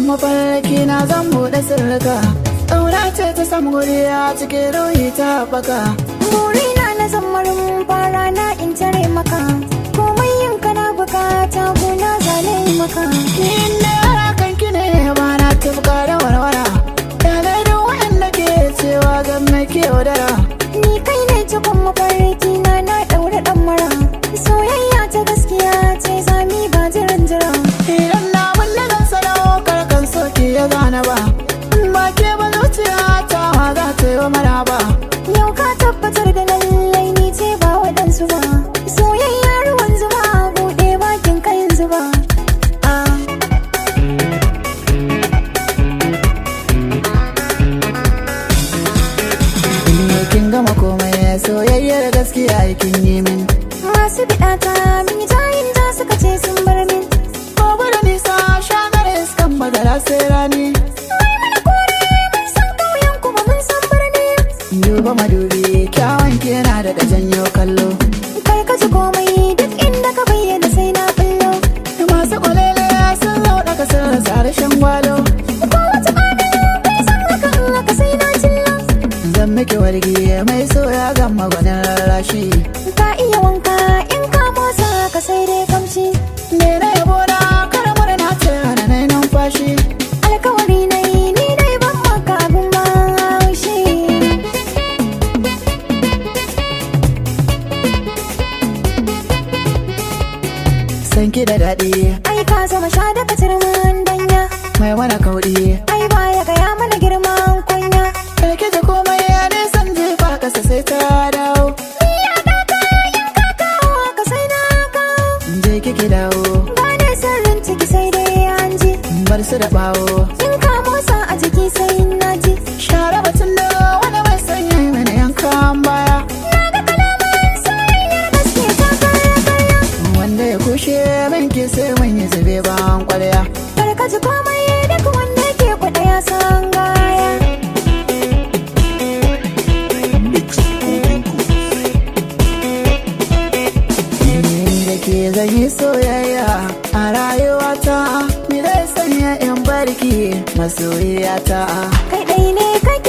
mafarki na zan buɗe sirrika. Ƙauna ce ta samu guri a cikin ruhi ta haɓaka. Burina na zammarin fara na in tare maka, komai yin kana bukata gona zane maka. Inda yara kanki ne ba na tafka da warwara, yana da waɗanda ke cewa zan mai ke wadara. Ni kai ne cikon mafarki na ɗaure ɗan mara, soyayya ta gaskiya ce zami ba jiran jira. Idan na wanda zan sadaukar kan soki ya gane ba, ba ke ba zuciya ta ma za ta yi wa maraba. Yau ka tabbatar da lallai ni ce ba waɗansu ba, soyayya ruwan zuba buɗe bakin kayan zuba. Kin gama komai soyayyar gaskiya kin yi min. Masu biɗata min jayin da suka ce sun bar min. Gobe da nisa shagar iskan madara sai rani. Mai mana kore mun san ƙauyen kuma mun san birni. Duba madubi kyawun ki yana da janyo kallo. Kar ka ji komai duk inda ka bayyana sai na bullo. Masu kwalele sun lauɗa kasar rasa harshen gwalo. Ko wata ƙanin bai san haka in haka sai na cillo. Zan miki wargi mai soya gama gwanin rarrashi. Ka iya wanka in ka motsa ka sai dai kamshi. Me na yabo na karamar na ce hana na numfashi. Alkawari na yi ni dai ban maka abin ban haushi. Sanki da daɗi Ai ka zama sha daga turmin danya. mai wani kauɗi. Ai baya gaya mana girman kwanya. Karki da komai ya nisan jefa ƙasa sai ta dawo. Ni ya daka in ka kawo ka sai na kawo. Je kiki dawo Ba ne sirrin ciki sai dai an ji. bar su da ɓawo. In ka motsa a jiki sai na ji. Share batun da wani mai sanya mana yankan baya. Na ga kalaman soyayyar gaske ta kaya kaya. Wanda ya kushe min ki sai mun yi zube ban kwarya. Kar ka ji komai duk wanda ke kwaɗa ya san gaya. Ni da ke zan yi soyayya a rayuwata. Ni dai sanya in barki masoyiyata. Kai ɗai ne kake